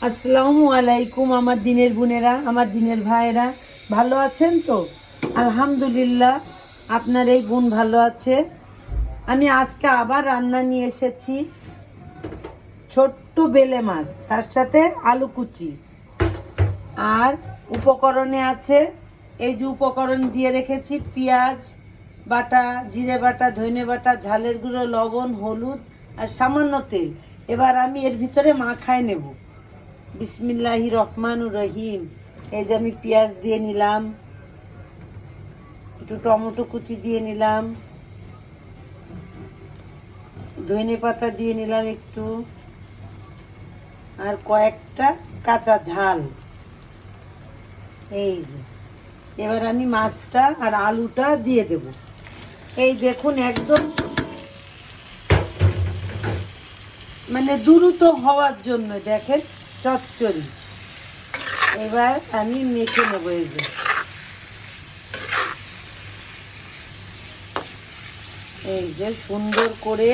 আসসালামু আলাইকুম আমার দিনের বোনেরা, আমার দিনের ভাইয়েরা, ভালো আছেন তো? আলহামদুলিল্লাহ, আপনার এই বোন ভালো আছে। আমি আজকে আবার রান্না নিয়ে এসেছি ছোট্ট বেলে মাছ, তার সাথে আলু কুচি। আর উপকরণে আছে এই যে উপকরণ দিয়ে রেখেছি: পেঁয়াজ বাটা, জিরে বাটা, ধনে বাটা, ঝালের গুঁড়ো, লবণ, হলুদ আর সামান্য তেল। এবার আমি এর ভিতরে মাখায় নেব। বিসমিল্লাহির রহমানুর রহিম। এই যে আমি পেঁয়াজ দিয়ে নিলাম, একটু টমেটো কুচি দিয়ে নিলাম, ধনে পাতা দিয়ে নিলাম একটু, আর কয়েকটা কাঁচা ঝাল। এই যে এবার আমি মাছটা আর আলুটা দিয়ে দেব। এই দেখুন, একদম মানে দ্রুত হওয়ার জন্য দেখেন চচ্চড়ি। এবার আমি মেখে নেব। এই যে সুন্দর করে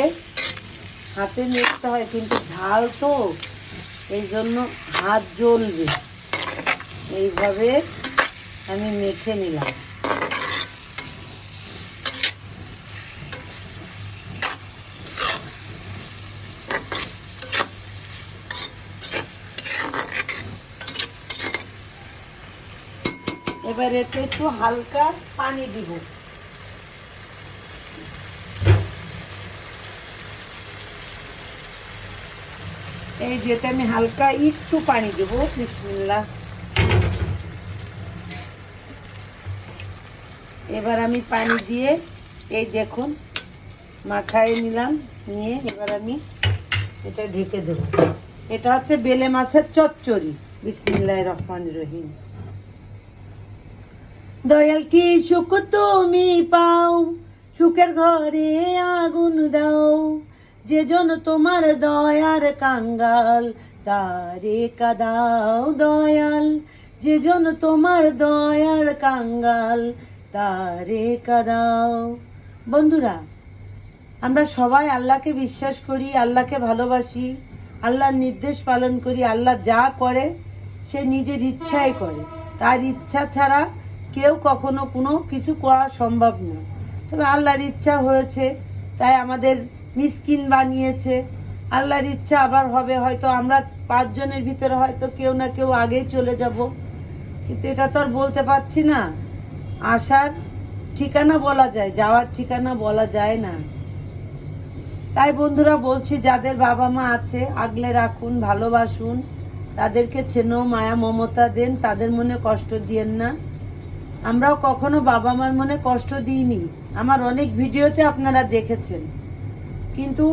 হাতে মেখতে হয়, কিন্তু ঝাল তো এই জন্য হাত জ্বলবে। এইভাবে আমি মেখে নিলাম। এবার এতে একটু হালকা পানি দিব। এই যেতে আমি হালকা একটু পানি দেব। বিসমিল্লাহ। এবার আমি পানি দিয়ে এই দেখুন মাখায় নিলাম। নিয়ে এবার আমি এটা ঢেকে দেব। এটা হচ্ছে বেলে মাছের চচ্চড়ি। বিসমিল্লাহির রহমানির রহিম। দয়াল কি সুখ তুমি পাও, সুখের ঘরে আগুন দাও, যে জন তোমার দয়ার কাঙ্গাল তারে কাদাও দয়াল, যে জন তোমার দয়ার কাঙ্গাল তারে কাদাও। বন্ধুরা, আমরা সবাই আল্লাহকে বিশ্বাস করি, আল্লাহকে ভালোবাসি, আল্লাহর নির্দেশ পালন করি। আল্লাহ যা করে সে নিজের ইচ্ছাই করে, তার ইচ্ছা ছাড়া কেউ কখনো কোনো কিছু করা সম্ভব না। তবে আল্লাহর ইচ্ছা হয়েছে, তাই আমাদের মিসকিন বানিয়েছে। আল্লাহর ইচ্ছা আবার হবে, হয়তো আমরা 5 জনের ভিতরে হয়তো কেউ না কেউ আগেই চলে যাব, কিন্তু এটা তো আর বলতে পারছি না। আসার ঠিকানা বলা যায়, যাওয়ার ঠিকানা বলা যায় না। তাই বন্ধুরা বলছি, যাদের বাবা মা আছে আগলে রাখুন, ভালোবাসুন, তাদেরকে চেনো, মায়া মমতা দেন, তাদের মনে কষ্ট দিয়েন না। আমরাও কখনো বাবা মার মনে কষ্ট দিইনি। আমার অনেক ভিডিওতে আপনারা দেখেছেন, কিন্তু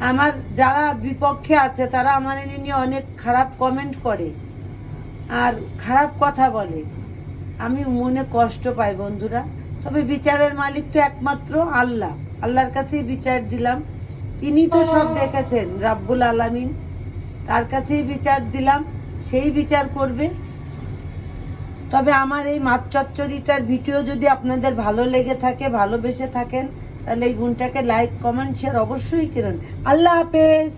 আমার যারা বিপক্ষে আছে তারা আমার নিয়ে অনেক খারাপ কমেন্ট করে আর খারাপ কথা বলে। আমি মনে কষ্ট পাই বন্ধুরা। তবে বিচারের মালিক তো একমাত্র আল্লাহ। আল্লাহর কাছেই বিচার দিলাম, তিনি তো সব দেখেছেন, রাব্বুল আলামিন। তার কাছেই বিচার দিলাম, সেই বিচার করবে। তবে আমার এই মাছ চচ্চড়িটার ভিডিও যদি আপনাদের ভালো লেগে থাকে, ভালোবেসে থাকেন, তাহলে এই বোনটাকে লাইক, কমেন্ট, শেয়ার অবশ্যই করুন। আল্লাহ হাফেজ।